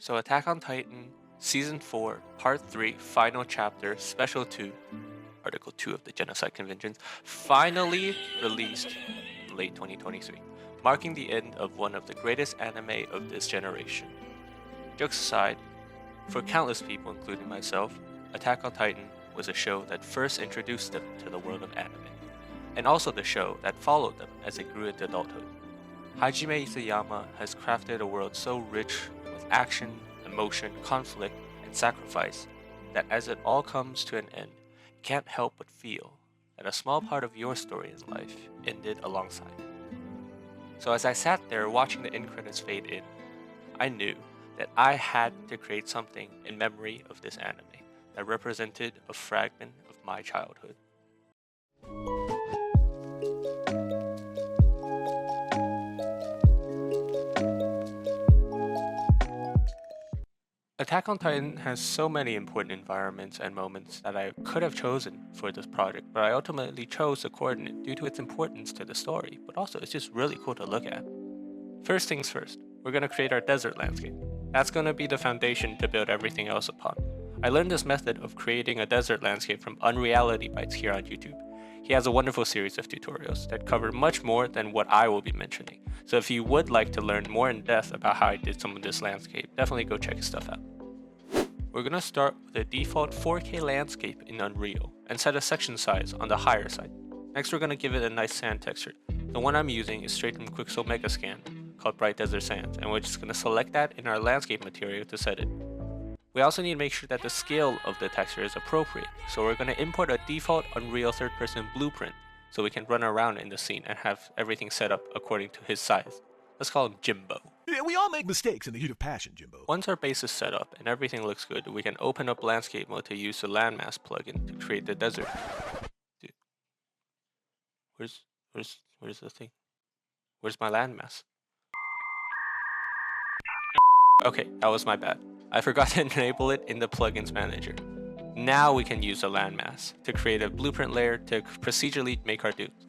So Attack on Titan, Season 4, Part 3, Final Chapter, Special 2, Article 2 of the Genocide Conventions, finally released in late 2023, marking the end of one of the greatest anime of this generation. Jokes aside, for countless people, including myself, Attack on Titan was a show that first introduced them to the world of anime, and also the show that followed them as they grew into adulthood. Hajime Isayama has crafted a world so rich with action, emotion, conflict, and sacrifice that as it all comes to an end, you can't help but feel that a small part of your story in life ended alongside it. So as I sat there watching the end credits fade in, I knew that I had to create something in memory of this anime that represented a fragment of my childhood. Attack on Titan has so many important environments and moments that I could have chosen for this project, but I ultimately chose the coordinate due to its importance to the story, but also it's just really cool to look at. First things first, we're going to create our desert landscape. That's going to be the foundation to build everything else upon. I learned this method of creating a desert landscape from Unreality Bites here on YouTube. He has a wonderful series of tutorials that cover much more than what I will be mentioning. So if you would like to learn more in depth about how I did some of this landscape, definitely go check his stuff out. We're going to start with a default 4K landscape in Unreal and set a section size on the higher side. Next we're going to give it a nice sand texture. The one I'm using is straight from Quixel Megascan called Bright Desert Sands, and we're just going to select that in our landscape material to set it. We also need to make sure that the scale of the texture is appropriate, so we're going to import a default Unreal third-person blueprint so we can run around in the scene and have everything set up according to his size. Let's call him Jimbo. Yeah, we all make mistakes in the heat of passion, Jimbo. Once our base is set up and everything looks good, we can open up landscape mode to use the landmass plugin to create the desert. Dude, where's the thing? Where's my landmass? Okay, that was my bad. I forgot to enable it in the plugins manager. Now we can use the landmass to create a blueprint layer to procedurally make our dudes.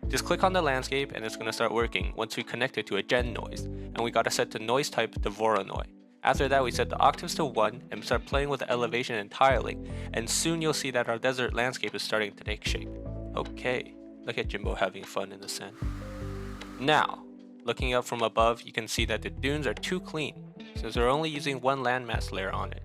Just click on the landscape and it's going to start working once we connect it to a gen noise, and we got to set the noise type to Voronoi. After that we set the octaves to 1 and start playing with the elevation and tiling, and soon you'll see that our desert landscape is starting to take shape. Okay, look at Jimbo having fun in the sand. Now, looking up from above, you can see that the dunes are too clean, since we're only using one landmass layer on it.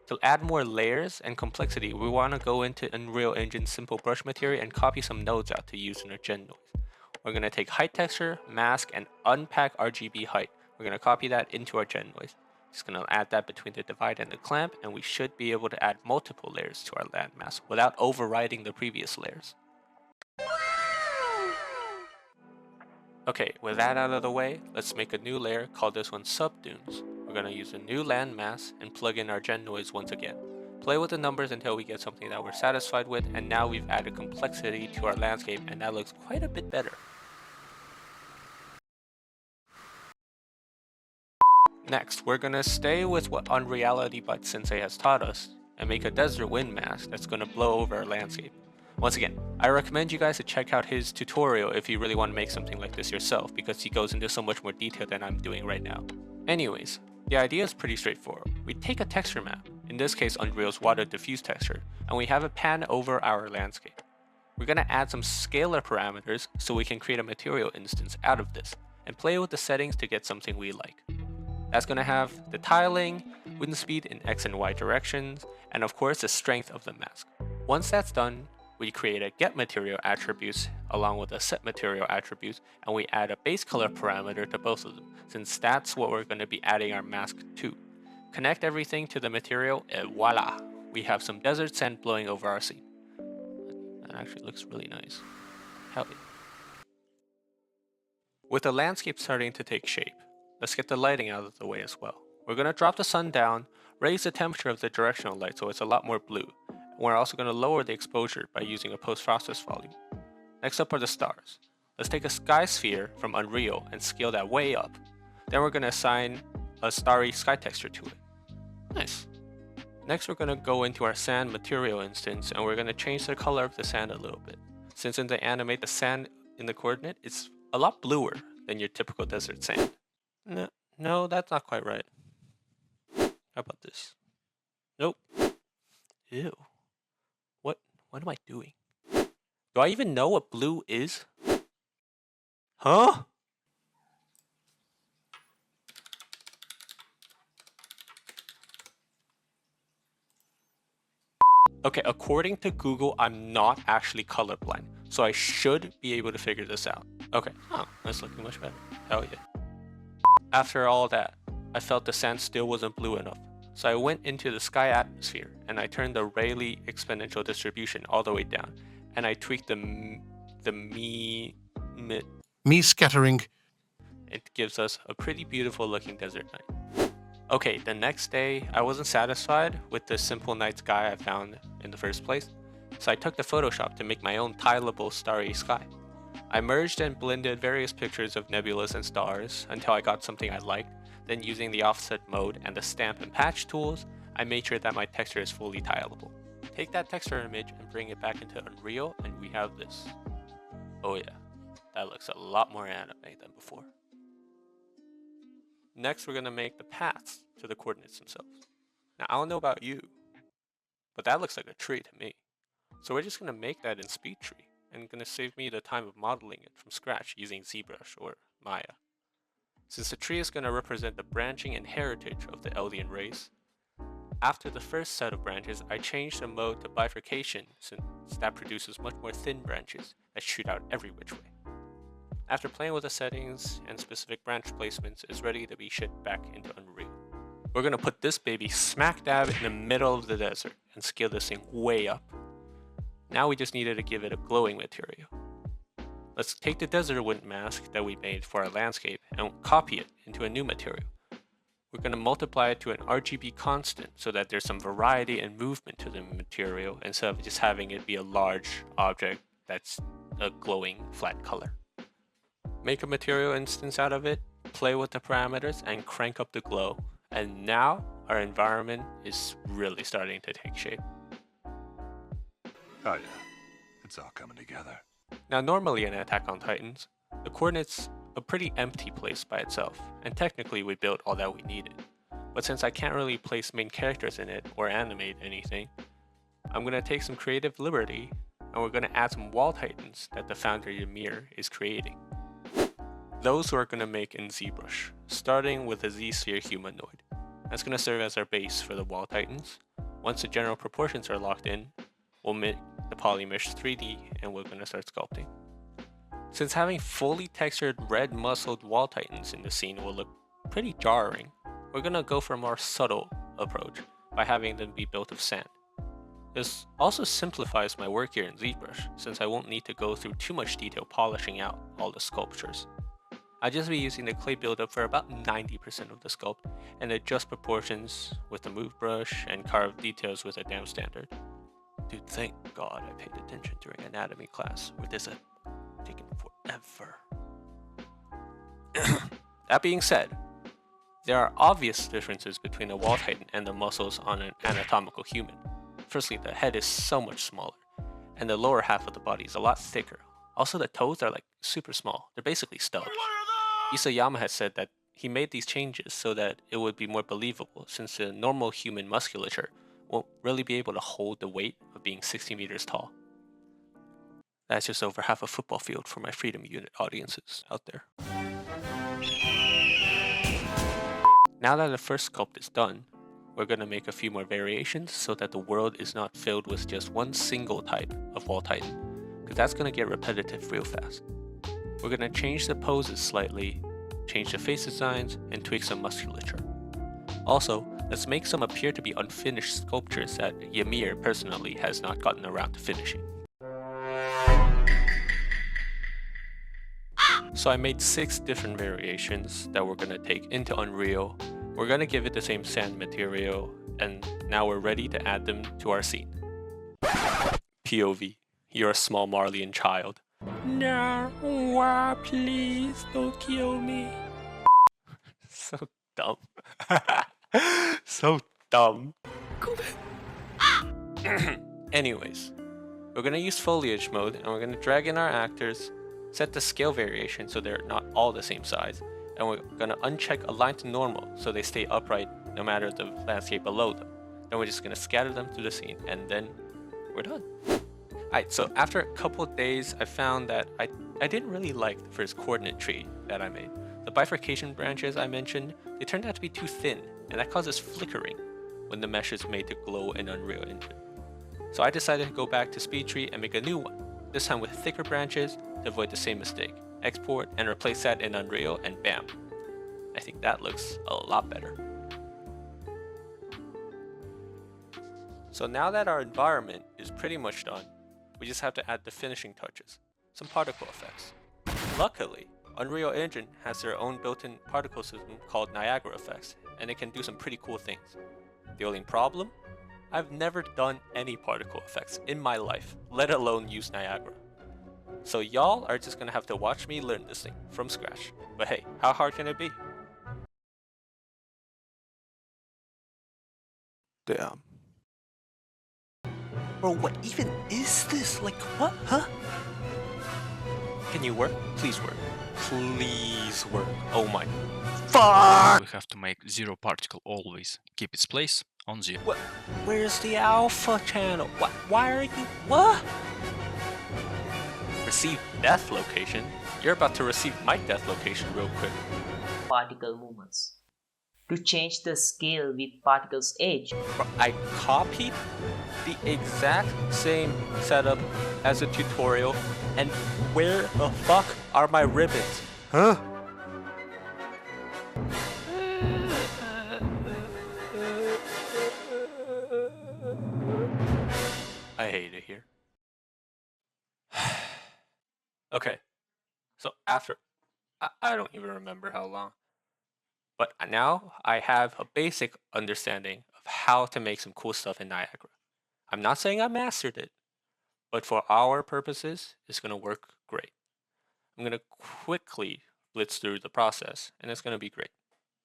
To add more layers and complexity, we want to go into Unreal Engine's simple brush material and copy some nodes out to use in our gen noise. We're going to take height texture, mask, and unpack RGB height. We're going to copy that into our gen noise. Just going to add that between the divide and the clamp, and we should be able to add multiple layers to our landmass without overriding the previous layers. Okay, with that out of the way, let's make a new layer, call this one Subdunes. We're going to use a new landmass and plug in our gen noise once again. Play with the numbers until we get something that we're satisfied with, and now we've added complexity to our landscape and that looks quite a bit better. Next, we're going to stay with what Unreality Bites Sensei has taught us and make a desert wind mask that's going to blow over our landscape. Once again, I recommend you guys to check out his tutorial if you really want to make something like this yourself, because he goes into so much more detail than I'm doing right now. Anyways, the idea is pretty straightforward. We take a texture map, in this case Unreal's water diffuse texture, and we have it pan over our landscape. We're going to add some scalar parameters so we can create a material instance out of this, and play with the settings to get something we like. That's going to have the tiling, wind speed in X and Y directions, and of course the strength of the mask. Once that's done, we create a get material attributes along with a set material attributes, and we add a base color parameter to both of them, since that's what we're going to be adding our mask to. Connect everything to the material, and voila! We have some desert sand blowing over our scene. That actually looks really nice. Hell yeah. With the landscape starting to take shape, let's get the lighting out of the way as well. We're going to drop the sun down, raise the temperature of the directional light so it's a lot more blue. We're also going to lower the exposure by using a post-process volume. Next up are the stars. Let's take a sky sphere from Unreal and scale that way up. Then we're going to assign a starry sky texture to it. Nice. Next we're going to go into our sand material instance and we're going to change the color of the sand a little bit. Since in the anime the sand in the coordinate is a lot bluer than your typical desert sand. No, that's not quite right. about this? Nope. Ew. What am I doing? Do I even know what blue is? Huh? Okay, according to Google, I'm not actually colorblind, so I should be able to figure this out. Okay, oh, that's looking much better. Hell yeah. After all that, I felt the sand still wasn't blue enough, so I went into the sky atmosphere and I turned the Rayleigh exponential distribution all the way down, and I tweaked the Me scattering. It gives us a pretty beautiful looking desert night. Okay, the next day, I wasn't satisfied with the simple night sky I found in the first place, so I took to Photoshop to make my own tileable starry sky. I merged and blended various pictures of nebulas and stars until I got something I liked, then using the offset mode and the stamp and patch tools, I made sure that my texture is fully tileable. Take that texture image and bring it back into Unreal and we have this. Oh yeah, that looks a lot more anime than before. Next, we're going to make the paths to the coordinates themselves. Now, I don't know about you, but that looks like a tree to me. So we're just going to make that in SpeedTree, and going to save me the time of modeling it from scratch using ZBrush or Maya. Since the tree is going to represent the branching and heritage of the alien race, after the first set of branches, I changed the mode to bifurcation since that produces much more thin branches that shoot out every which way. After playing with the settings and specific branch placements, it's ready to be shipped back into Unreal. We're going to put this baby smack dab in the middle of the desert and scale this thing way up. Now we just needed to give it a glowing material. Let's take the desert wind mask that we made for our landscape and copy it into a new material. We're going to multiply it to an RGB constant so that there's some variety and movement to the material instead of just having it be a large object that's a glowing flat color. Make a material instance out of it, play with the parameters, and crank up the glow. And now our environment is really starting to take shape. Oh yeah, it's all coming together. Now normally in Attack on Titans, the coordinates a pretty empty place by itself, and technically we built all that we needed. But since I can't really place main characters in it or animate anything, I'm going to take some creative liberty, and we're going to add some wall titans that the founder Ymir is creating. Those we're going to make in ZBrush, starting with a Z-sphere humanoid. That's going to serve as our base for the wall titans. Once the general proportions are locked in, we'll make the polymesh 3D and we're going to start sculpting. Since having fully textured red muscled wall titans in the scene will look pretty jarring, we're going to go for a more subtle approach by having them be built of sand. This also simplifies my work here in ZBrush since I won't need to go through too much detail polishing out all the sculptures. I'll just be using the clay buildup for about 90% of the sculpt and adjust proportions with the move brush and carve details with a dam standard. Dude, thank God I paid attention during anatomy class where this had taken forever. That being said, there are obvious differences between the wall titan and the muscles on an anatomical human. Firstly, the head is so much smaller, and the lower half of the body is a lot thicker. Also, the toes are like super small. They're basically stubs. Isayama has said that he made these changes so that it would be more believable since the normal human musculature won't really be able to hold the weight of being 60 meters tall. That's just over half a football field for my Freedom Unit audiences out there. Now that the first sculpt is done, we're going to make a few more variations so that the world is not filled with just one single type of wall titan, because that's going to get repetitive real fast. We're going to change the poses slightly, change the face designs, and tweak some musculature. Also, let's make some appear to be unfinished sculptures that Ymir personally has not gotten around to finishing. So I made 6 different variations that we're going to take into Unreal. We're going to give it the same sand material, and now we're ready to add them to our scene. POV, you're a small Marleyan child. No, please don't kill me. So dumb. So dumb. Anyways, we're going to use foliage mode and we're going to drag in our actors, set the scale variation so they're not all the same size, and we're going to uncheck align to normal so they stay upright no matter the landscape below them. Then we're just going to scatter them through the scene, and then we're done. Alright, so after a couple of days, I found that I didn't really like the first coordinate tree that I made. The bifurcation branches I mentioned, they turned out to be too thin, and that causes flickering when the mesh is made to glow in Unreal Engine. So I decided to go back to speed tree and make a new one, this time with thicker branches to avoid the same mistake. Export and replace that in Unreal, and bam. I think that looks a lot better. So now that our environment is pretty much done, we just have to add the finishing touches, some particle effects. Luckily, Unreal Engine has their own built-in particle system called Niagara effects, and it can do some pretty cool things. The only problem? I've never done any particle effects in my life, let alone use Niagara. So y'all are just gonna have to watch me learn this thing from scratch. But hey, how hard can it be? Damn. Bro, what even is this? Like, what? Huh? Can you work? Please work. Please work. Oh my. Fuck! We have to make zero particle always. Keep its place on zero. What? Where's the alpha channel? What? Why are you? What? Receive death location? You're about to receive my death location real quick. Particle movements. To change the scale with particle's age. Bro, I copied the exact same setup as the tutorial, and where the fuck are my ribbons? Huh? I hate it here. Okay, so after, I don't even remember how long, but now I have a basic understanding of how to make some cool stuff in Niagara. I'm not saying I mastered it, but for our purposes, it's going to work great. I'm going to quickly blitz through the process, and it's going to be great.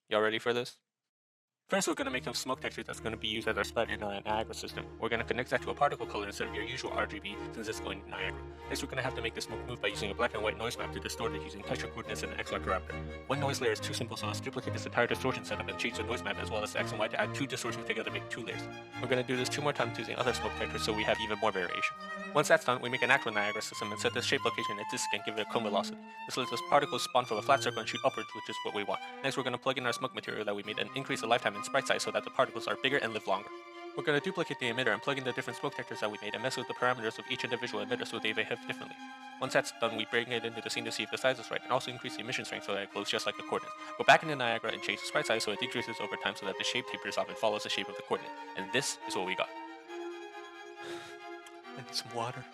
Y'all ready for this? First, we're going to make some smoke texture that's going to be used as our SPUT in our Niagara system. We're going to connect that to a particle color instead of your usual RGB, since it's going to Niagara. Next, we're going to have to make the smoke move by using a black and white noise map to distort it using texture coordinates and an XY parameter. One noise layer is too simple, so let's duplicate this entire distortion setup and change the noise map as well as the X and Y to add two distortions together to make two layers. We're going to do this 2 more times using other smoke textures so we have even more variation. Once that's done, we make an actual Niagara system and set this shape location at disk and give it a cone velocity. This lets us particles spawn from a flat circle and shoot upwards, which is what we want. Next, we're going to plug in our smoke material that we made and increase the lifetime and sprite size so that the particles are bigger and live longer. We're going to duplicate the emitter and plug in the different smoke textures that we made and mess with the parameters of each individual emitter so they behave differently. Once that's done, we bring it into the scene to see if the size is right and also increase the emission strength so that it glows just like the coordinates. Go back into Niagara and change the sprite size so it decreases over time so that the shape tapers off and follows the shape of the coordinate. And this is what we got. I need some water.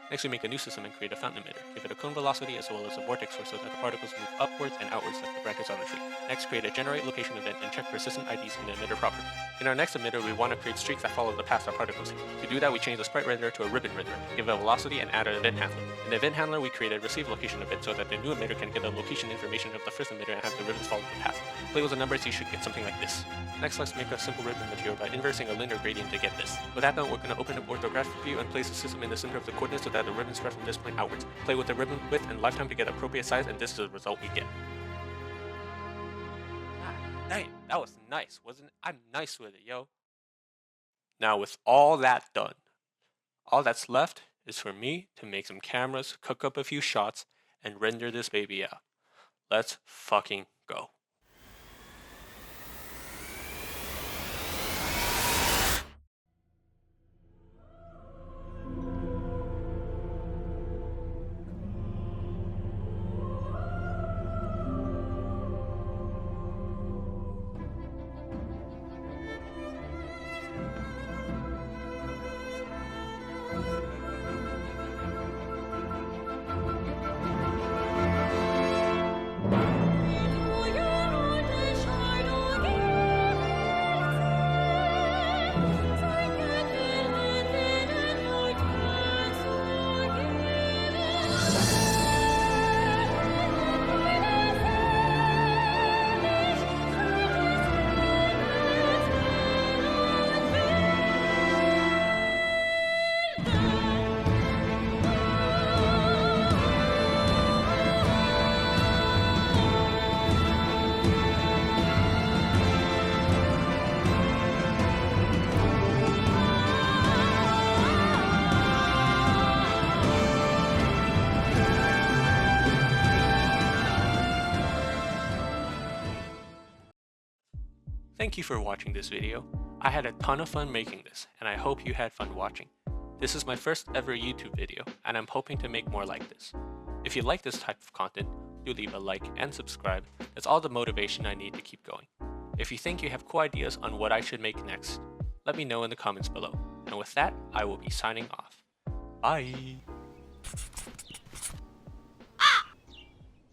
Next, we make a new system and create a fountain emitter. Give it a cone velocity as well as a vortex source so that the particles move upwards and outwards like the brackets on the tree. Next, create a generate location event and check persistent IDs in the emitter property. In our next emitter, we want to create streaks that follow the path our particles take. To do that, we change the sprite renderer to a ribbon renderer, give it a velocity, and add an event handler. In the event handler, we create a receive location event so that the new emitter can get the location information of the first emitter and have the ribbons follow the path. Play with the numbers, you should get something like this. Next, let's make a simple ribbon material by inversing a linear gradient to get this. With that done, we're going to open up orthographic view and place the system in the center of the coordinates so that the ribbons spread from this point outwards. Play with the ribbon width and lifetime to get appropriate size, and this is the result we get. Dang, that was nice, wasn't it? I'm nice with it, yo. Now with all that done, all that's left is for me to make some cameras, cook up a few shots, and render this baby out. Let's fucking go. Thank you for watching this video. I had a ton of fun making this, and I hope you had fun watching. This is my first ever YouTube video, and I'm hoping to make more like this. If you like this type of content, do leave a like and subscribe. That's all the motivation I need to keep going. If you think you have cool ideas on what I should make next, let me know in the comments below. And with that, I will be signing off. Bye!